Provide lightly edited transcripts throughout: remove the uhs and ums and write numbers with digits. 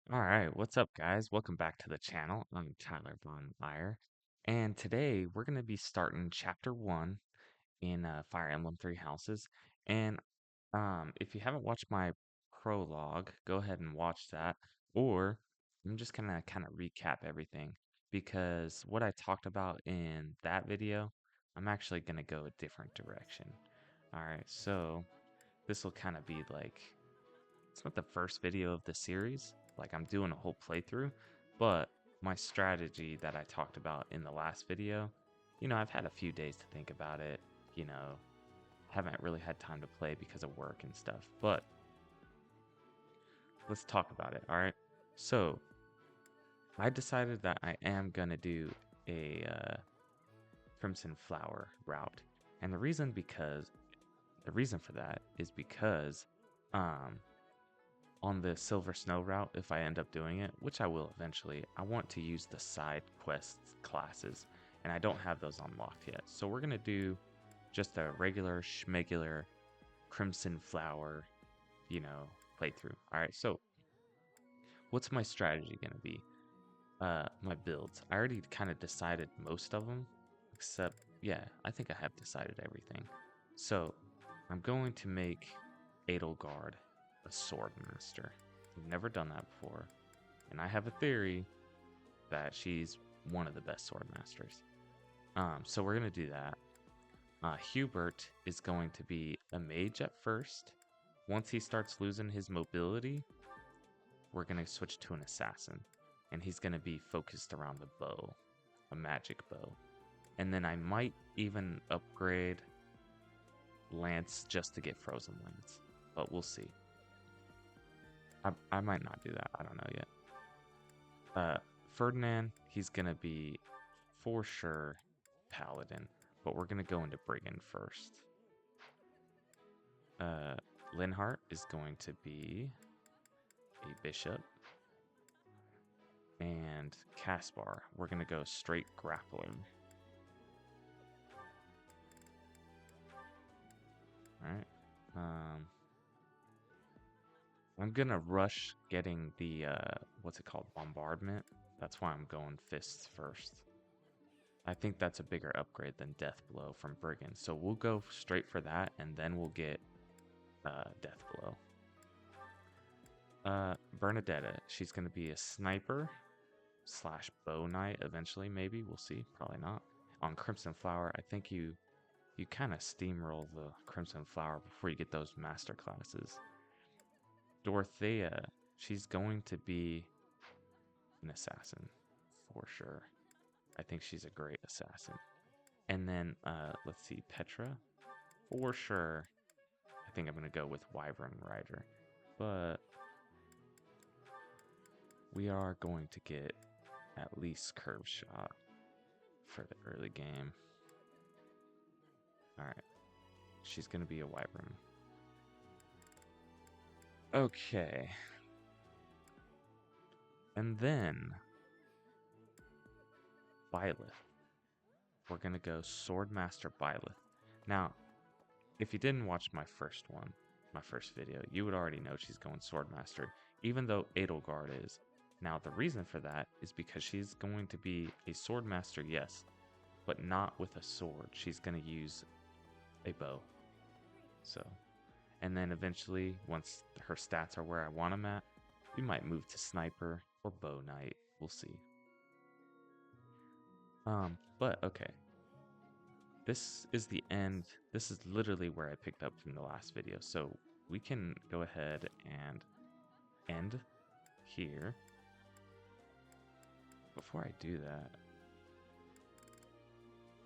Alright, what's up guys? Welcome back to the channel. I'm Tyler Von Meyer, and today we're going to be starting chapter 1 in Fire Emblem Three Houses. And if you haven't watched my prologue, go ahead and watch that. Or I'm just gonna kind of recap everything because what I talked about in that video, I'm actually going to go a different direction. Alright, so this will kind of be like it's not the first video of the series. Like I'm doing a whole playthrough, but my strategy that I talked about in the last video, I've had a few days to think about it, you know, haven't really had time to play because of work and stuff. But let's talk about it, all right? So, I decided that I am going to do a Crimson Flower route. And the reason for that is because um on the Silver Snow route, if I end up doing it, which I will eventually, I want to use the side quests classes, and I don't have those unlocked yet. So we're going to do just a regular schmegular Crimson Flower, you know, playthrough. All right, so what's my strategy going to be? My builds. I already kind of decided most of them, except, yeah, I think I have decided everything. So I'm going to make Edelgard a sword master. I've never done that before, and I have a theory that she's one of the best sword masters. So we're gonna do that. Hubert is going to be a mage at first. Once he starts losing his mobility, we're gonna switch to an assassin, and he's gonna be focused around the bow, a magic bow. And then I might even upgrade Lance just to get Frozen Lance, but we'll see. I might not do that. I don't know yet. Ferdinand, he's gonna be for sure Paladin, but we're gonna go into Brigand first. Linhart is going to be a bishop, and Caspar, we're gonna go straight grappling. All right. I'm gonna rush getting the what's it called, bombardment. That's why I'm going fists first. I think that's a bigger upgrade than Death Blow from Brigand. So we'll go straight for that, and then we'll get Death Blow. Bernadetta, she's going to be a sniper slash bow knight eventually, maybe. We'll see. Probably not. On Crimson Flower, I think you kind of steamroll the Crimson Flower before you get those master classes. Dorothea, she's going to be an assassin for sure. I think she's a great assassin. And then, let's see, Petra, for sure. I think I'm going to go with Wyvern Rider. But we are going to get at least Curve Shot for the early game. Alright. She's going to be a Wyvern. Okay. And then Byleth. We're going to go Swordmaster Byleth. Now, if you didn't watch my first video, you would already know she's going Swordmaster, even though Edelgard is. Now, the reason for that is because she's going to be a Swordmaster, yes, but not with a sword. She's going to use a bow. So, and then eventually, once her stats are where I want them at, we might move to Sniper or Bow Knight. We'll see. But okay. This is the end. This is literally where I picked up from the last video. So we can go ahead and end here. Before I do that,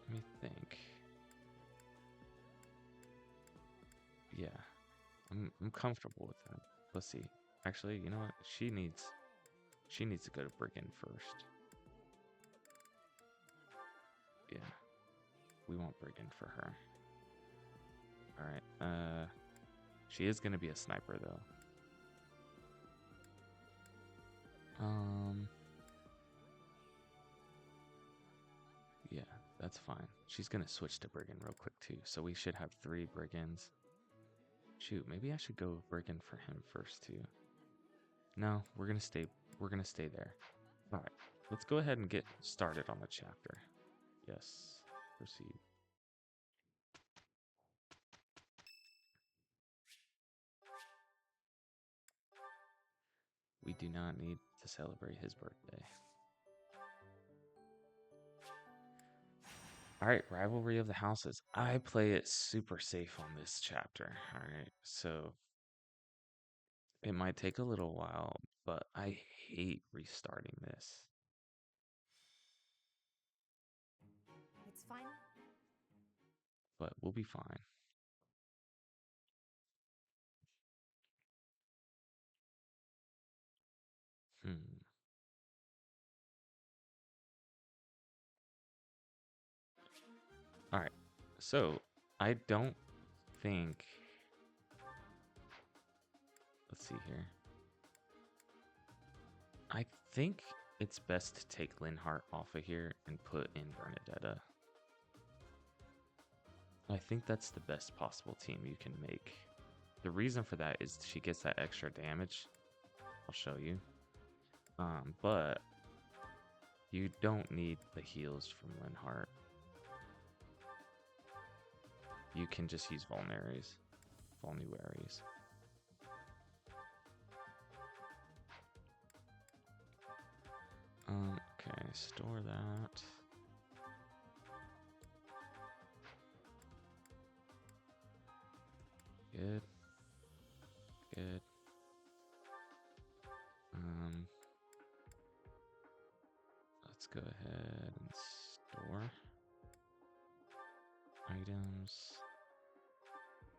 let me think. Yeah, I'm comfortable with that. Let's see. Actually, you know what? She needs to go to Brigand first. Yeah. We want Brigand for her. Alright, she is gonna be a sniper though. Yeah, that's fine. She's gonna switch to Brigand real quick too, so we should have 3 Brigands. Shoot, maybe I should go Brigand for him first too. No, we're we're gonna stay there. All right, let's go ahead and get started on the chapter. Yes, proceed. We do not need to celebrate his birthday. Alright, Rivalry of the Houses. I play it super safe on this chapter. Alright, so it might take a little while, but I hate restarting this. It's fine. But we'll be fine. Alright, so I don't think... Let's see here. I think it's best to take Linhardt off of here and put in Bernadetta. I think that's the best possible team you can make. The reason for that is she gets that extra damage. I'll show you. But you don't need the heals from Linhardt. You can just use Vulneraries. Vulneraries. Okay, store that. Good. Good. Let's go ahead and store items.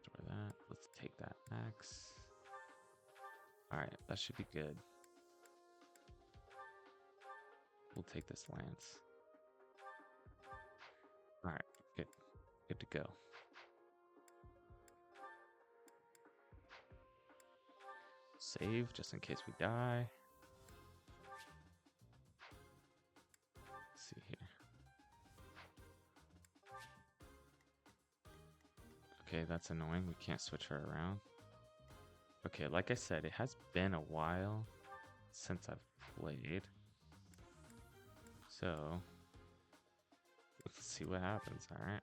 Store that. Let's take that axe. Alright, that should be good. We'll take this lance. Alright, good. Good to go. Save just in case we die. Let's see here. Okay, that's annoying. We can't switch her around. Okay, like I said, it has been a while since I've played. So, let's see what happens, alright?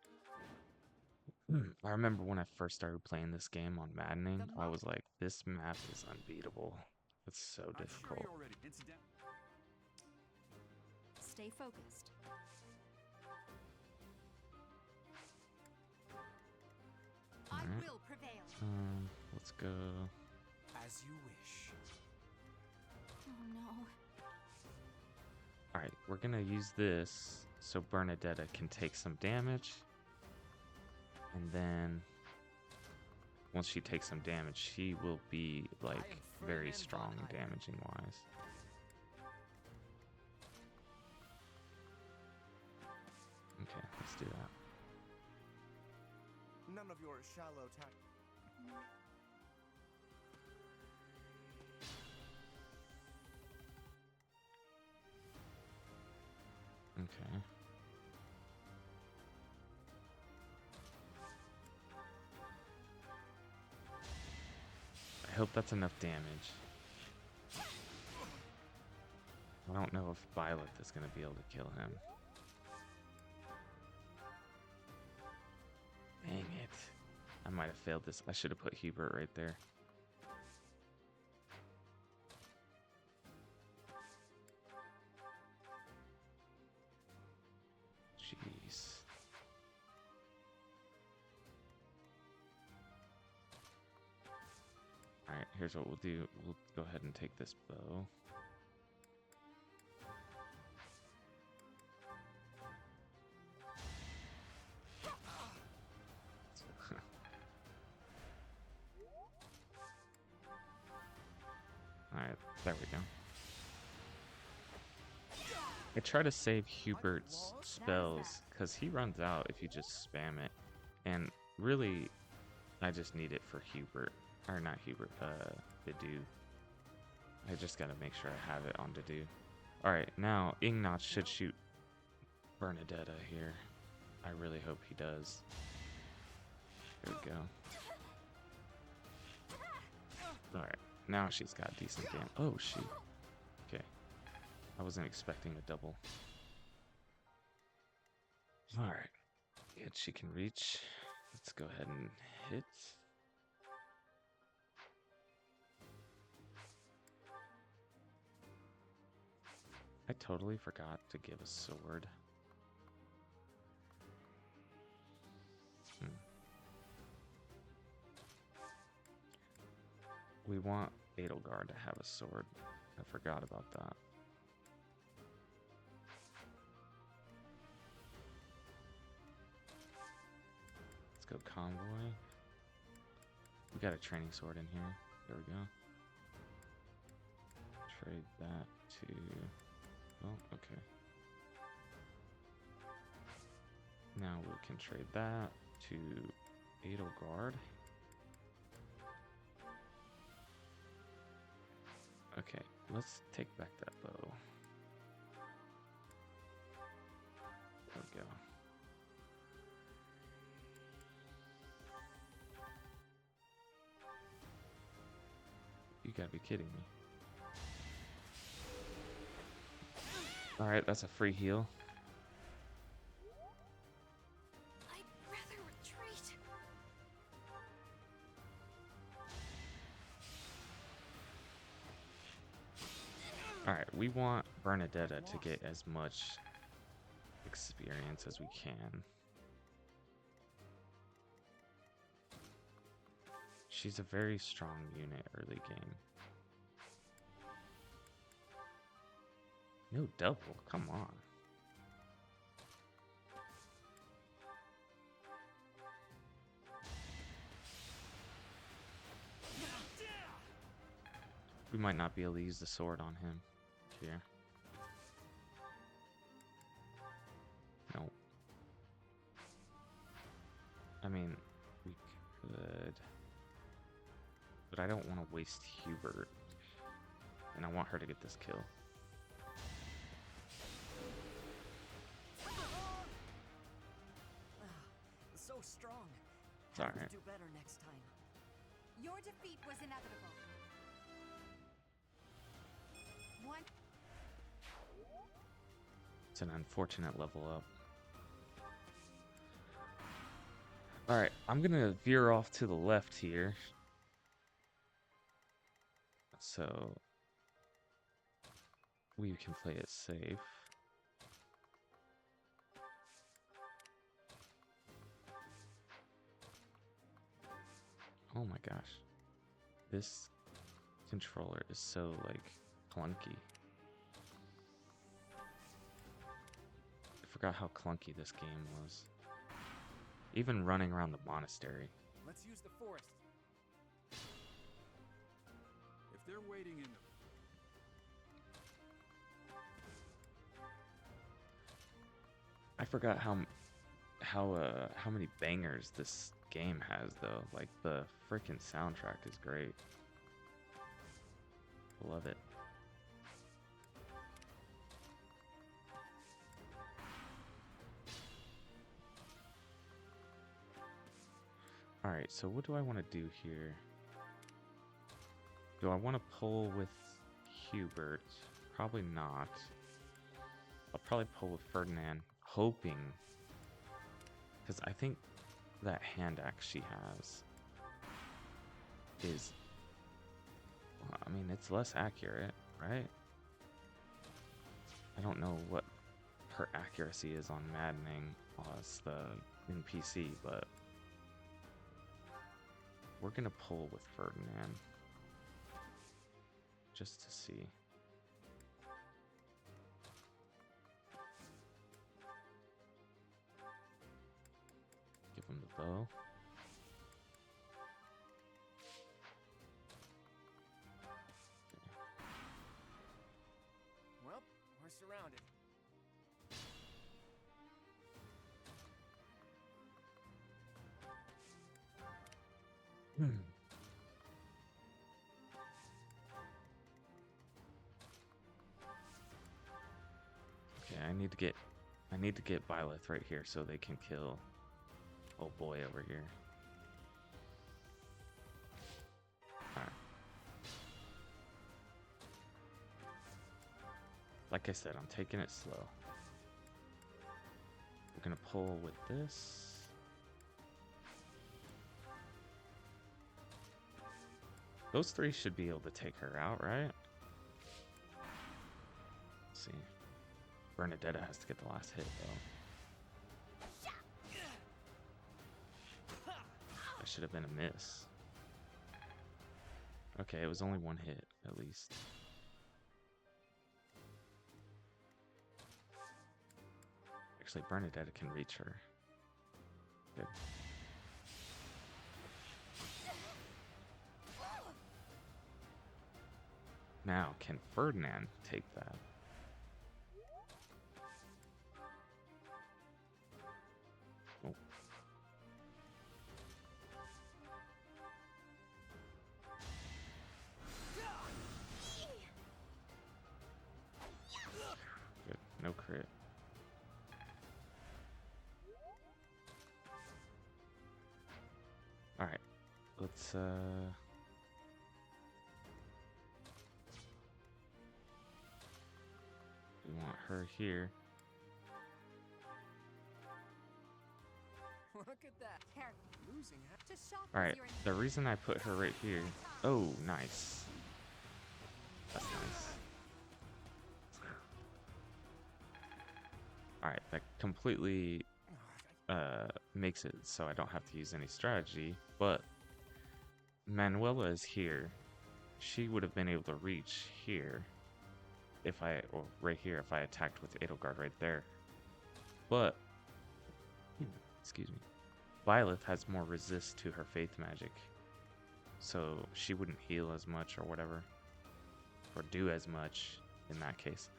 I remember when I first started playing this game on Maddening, I was like, this map is unbeatable. It's so difficult. Stay focused. I will prevail. Let's go. As you wish. Oh no. Alright, we're gonna use this so Bernadetta can take some damage. And then once she takes some damage, she will be like very strong damaging wise. Okay, let's do that. None of your shallow tact. Okay. I hope that's enough damage. I don't know if Byleth is going to be able to kill him. Dang it. I might have failed this. I should have put Hubert right there. Jeez. Alright, here's what we'll do. We'll go ahead and take this bow. Alright, there we go. I try to save Hubert's spells because he runs out if you just spam it. And really, I just need it for Hubert. Or not Hubert, Bidou. I just gotta make sure I have it on Bidou. Alright, now Ignatz should shoot Bernadetta here. I really hope he does. There we go. Alright, now she's got decent damage. Oh, shoot. Okay, I wasn't expecting a double. Alright. Good, she can reach. Let's go ahead and hit. I totally forgot to give a sword. We want Edelgard to have a sword. I forgot about that. Let's go convoy. We got a training sword in here. There we go. Trade that to... Oh, okay. Now we can trade that to Edelgard. Okay, let's take back that bow. There we go. You gotta be kidding me. Alright, that's a free heal. I'd rather retreat. Alright, we want Bernadetta to get as much experience as we can. She's a very strong unit early game. No double, come on. We might not be able to use the sword on him here. Nope. I mean, we could, but I don't want to waste Hubert, and I want her to get this kill. So strong. It's alright. Do better next time. Your defeat was inevitable. One. It's an unfortunate level up. Alright, I'm gonna veer off to the left here. So we can play it safe. Oh my gosh. This controller is so like clunky. I forgot how clunky this game was. Even running around the monastery. Let's use the forest. If they're waiting in the... I forgot how many bangers this game has though. Like the freaking soundtrack is great. Love it. Alright, so what do I want to do here? Do I want to pull with Hubert? Probably not. I'll probably pull with Ferdinand, hoping, because I think that hand axe she has is, well, I mean, it's less accurate, right? I don't know what her accuracy is on Maddening as in PC, but we're gonna pull with Ferdinand just to see. Give him the bow. Well, we're surrounded. Okay, I need to get Byleth right here so they can kill old boy over here. Alright. like I said, I'm taking it slow. We're gonna pull with this. Those three should be able to take her out, right? Let's see. Bernadetta has to get the last hit, though. That should have been a miss. Okay, it was only one hit, at least. Actually, Bernadetta can reach her. Good. Now, can Ferdinand take that? Oh. Good. No crit. Alright. Let's, we want her here. Look at that. Careful. Losing half. To shock Alright, your the reason I put her right here. Oh, nice. That's nice. Alright, that completely makes it so I don't have to use any strategy, but Manuela is here. She would have been able to reach here if I, or right here if I attacked with Edelgard right there. But, excuse me, Byleth has more resist to her faith magic, so she wouldn't heal as much or whatever, or do as much in that case.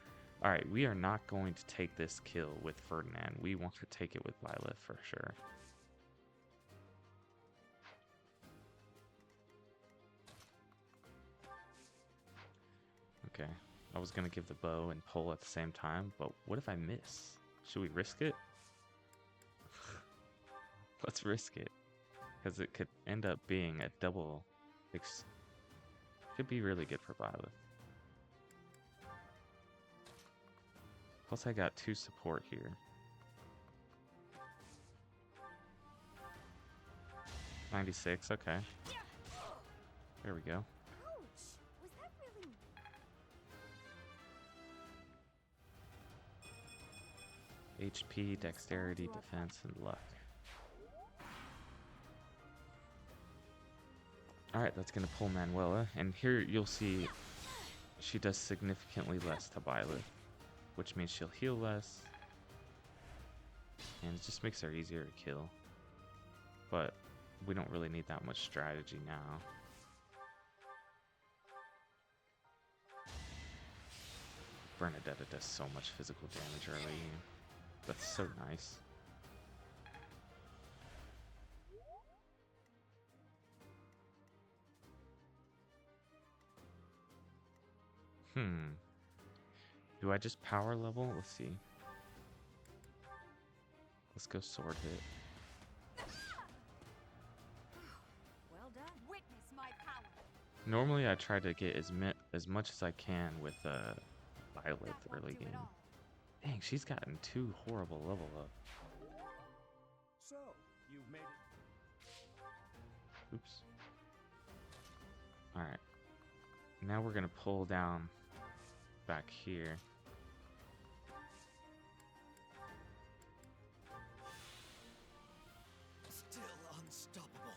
Alright, we are not going to take this kill with Ferdinand. We want to take it with Byleth for sure. Okay, I was going to give the bow and pull at the same time, but what if I miss? Should we risk it? Let's risk it, because it could end up being a double. Could be really good for Byleth. Plus I got 2 support here. $96, okay. There we go. Ouch! Was that really? HP, dexterity, defense, and luck. Alright, that's gonna pull Manuela, and here you'll see she does significantly less to Byleth, which means she'll heal less, and it just makes her easier to kill. But we don't really need that much strategy now. Bernadetta does so much physical damage early. That's so nice. Do I just power level? Let's see. Let's go sword hit. Well done. Witness my power. Normally I try to get as much as I can with Byleth That won't early do it game. all. Dang, she's gotten 2 horrible level up. So, you've made it. Oops. Alright. Now we're gonna pull down back here. Still unstoppable.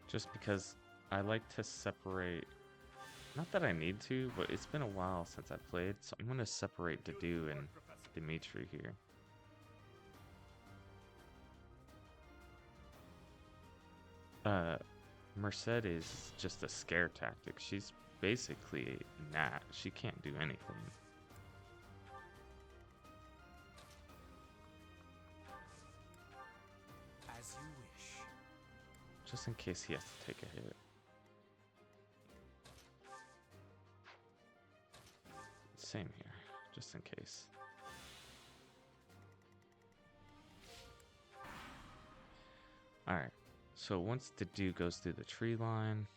Just because I like to separate. Not that I need to, but it's been a while since I played, so I'm gonna separate Dedu and Dimitri here. Merced is just a scare tactic. She's basically a gnat. She can't do anything. As you wish. Just in case he has to take a hit. Same here, just in case. Alright, so once the dew goes through the tree line,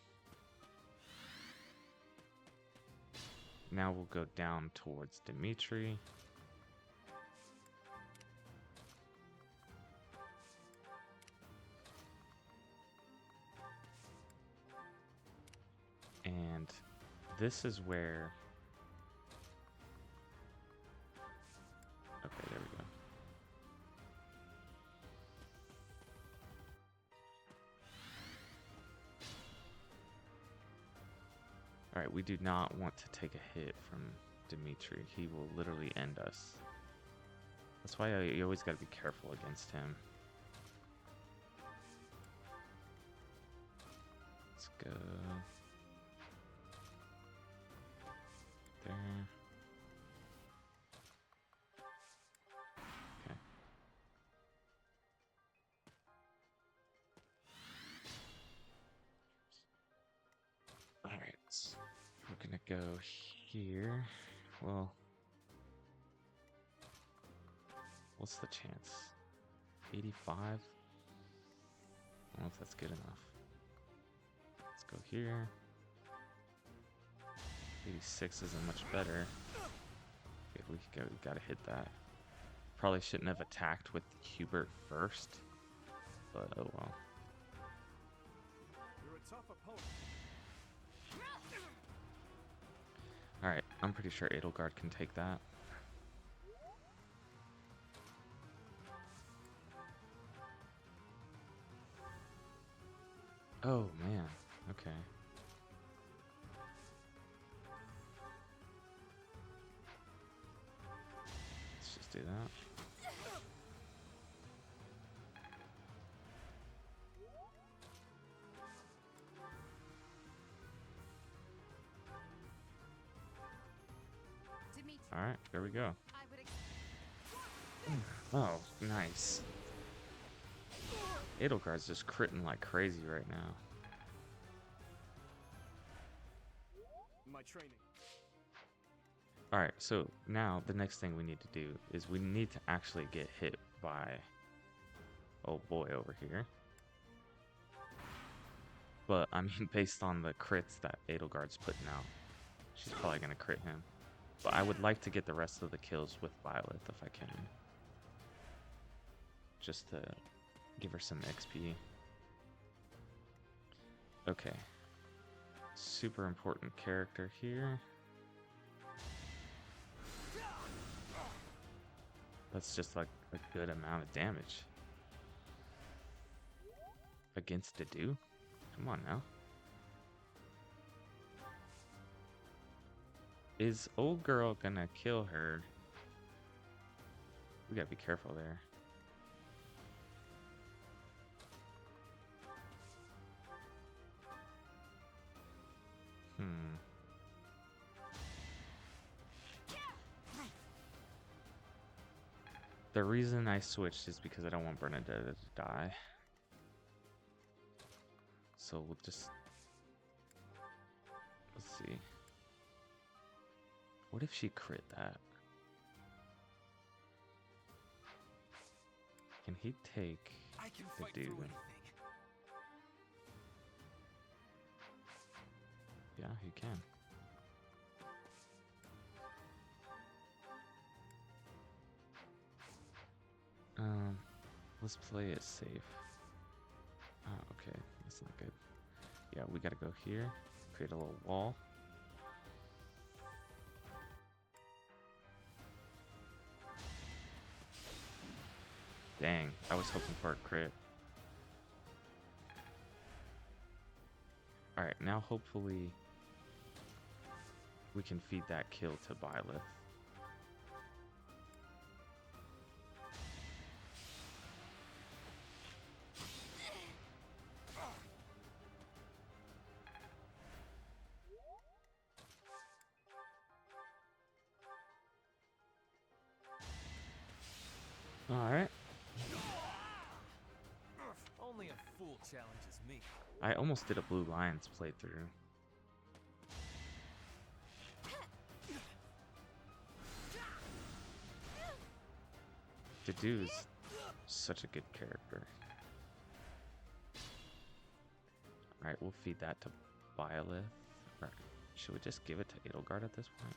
Now we'll go down towards Dimitri. And this is where... Okay, there we go. Alright, we do not want to take a hit from Dimitri. He will literally end us. That's why you always got to be careful against him. Let's go. There. Okay. Alright. We're gonna go here. Well, what's the chance? 85? I don't know if that's good enough. Let's go here. 86 isn't much better. Okay, we gotta hit that. Probably shouldn't have attacked with Hubert first, but oh well. You're a tough opponent. Alright, I'm pretty sure Edelgard can take that. Oh man, okay. Let's just do that. Dimitri, Alright, there we go. I would Oh, nice. Edelgard's just critting like crazy right now. My training. Alright, so now the next thing we need to do is we need to actually get hit by old boy over here. But I mean, based on the crits that Edelgard's putting out, she's probably gonna crit him. But I would like to get the rest of the kills with Byleth if I can. Just to give her some XP. Okay. Super important character here. That's just like a good amount of damage. Against Dedu? Come on now. Is old girl gonna kill her? We gotta be careful there. The reason I switched is because I don't want Bernadette to die. So we'll just... Let's see. What if she crit that? Can he take I can the fight dude? through anything. Yeah, he can. Let's play it safe. Oh, okay, that's not good. Yeah, we gotta go here, create a little wall. Dang, I was hoping for a crit. Alright, now hopefully we can feed that kill to Byleth. Alright. Only a fool challenges me. I almost did a Blue Lions playthrough. Dedu's such a good character. Alright, we'll feed that to Byleth. Right. Should we just give it to Edelgard at this point?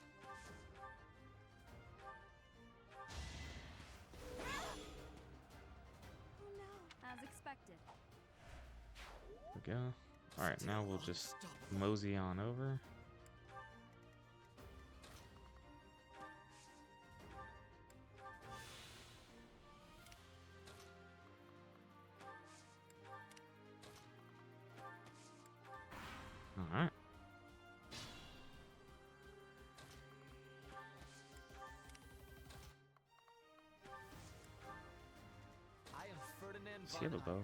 Oh no, as expected. There we go. Alright, now we'll just mosey on over. Alright. I am Ferdinand Does he have a von bow?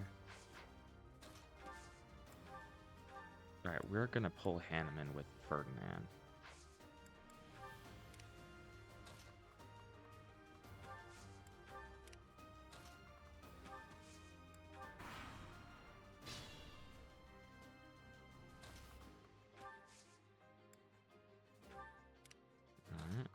Alright, we're gonna pull Hanneman with Ferdinand. Alright.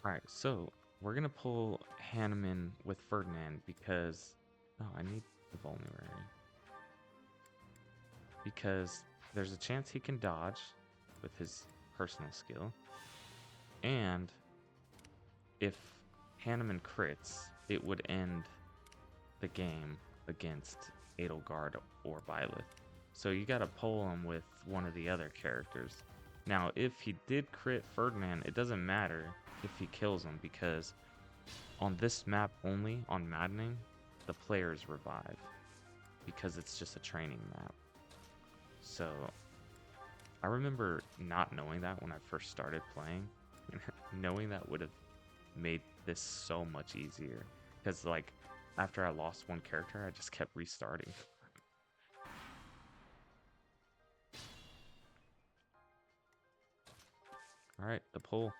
Alright, so we're gonna pull Hanneman with Ferdinand because oh, I need the vulnerary. Because there's a chance he can dodge with his personal skill. And if Hanneman crits, it would end the game against Edelgard or Byleth. So you gotta pull him with one of the other characters. Now, if he did crit Ferdinand, it doesn't matter if he kills him because on this map only, on Maddening, the players revive because it's just a training map. So I remember not knowing that when I first started playing. Knowing that would have made this so much easier because like after I lost one character, I just kept restarting. All right, the pull.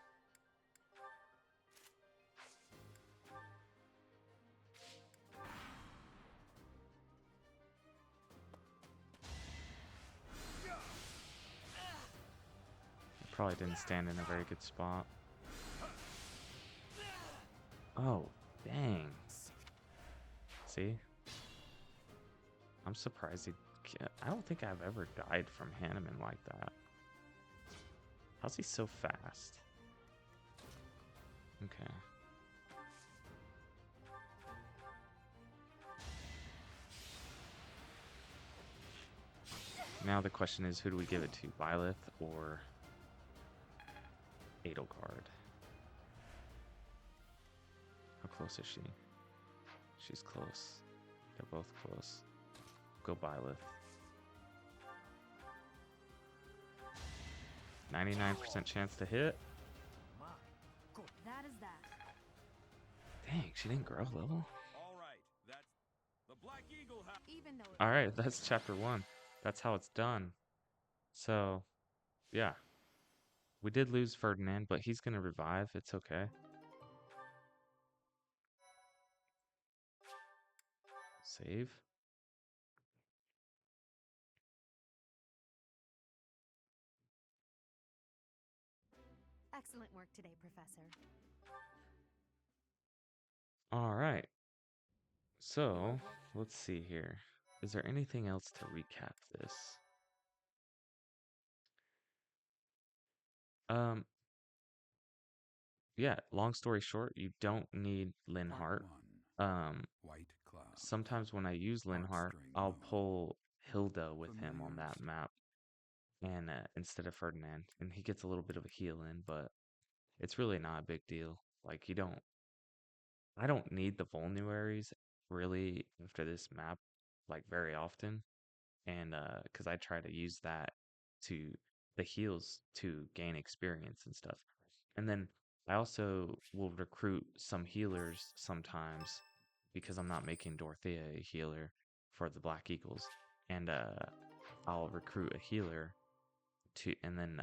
Probably didn't stand in a very good spot. Oh, dang. See? I'm surprised he... I don't think I've ever died from Hanneman like that. How's he so fast? Okay. Now the question is, who do we give it to? Byleth or Edelgard? How close is she? She's close. They're both close. Go Byleth. 99% chance to hit. That is that. Dang, she didn't grow level. All right, that's the Black Eagle house. Even though it All right, that's chapter 1. That's how it's done. So, yeah. We did lose Ferdinand, but he's going to revive. It's okay. Save. excellent work today, Professor. All right. So, let's see here. Is there anything else to recap this? Yeah, long story short, you don't need Linhart. Sometimes when I use Linhart, I'll pull Hilda with him on that map, and instead of Ferdinand, and he gets a little bit of a heal in, but it's really not a big deal. Like I don't need the vulneraries really after this map, like very often, and because I try to use that to the heals to gain experience and stuff. And then I also will recruit some healers sometimes because I'm not making Dorothea a healer for the Black Eagles. And I'll recruit a healer to, and then,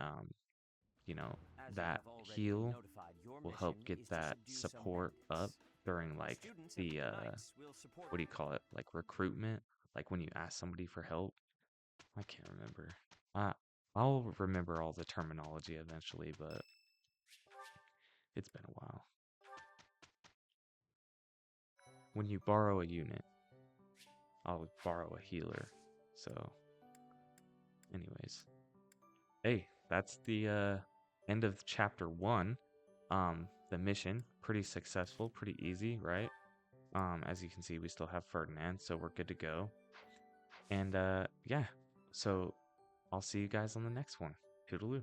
you know, As you that have already been heal notified, your will mission help get is to that subdue some support up bandits. during The like students and the, knights will support what do you you. call it? Like recruitment, like when you ask somebody for help. I can't remember. Uh, I'll remember all the terminology eventually, but It's been a while. When you borrow a unit, I'll borrow a healer. So, anyways. Hey, that's the end of chapter 1. The mission, pretty successful, pretty easy, right? As you can see, we still have Ferdinand, so we're good to go. And yeah, so I'll see you guys on the next one. Toodaloo.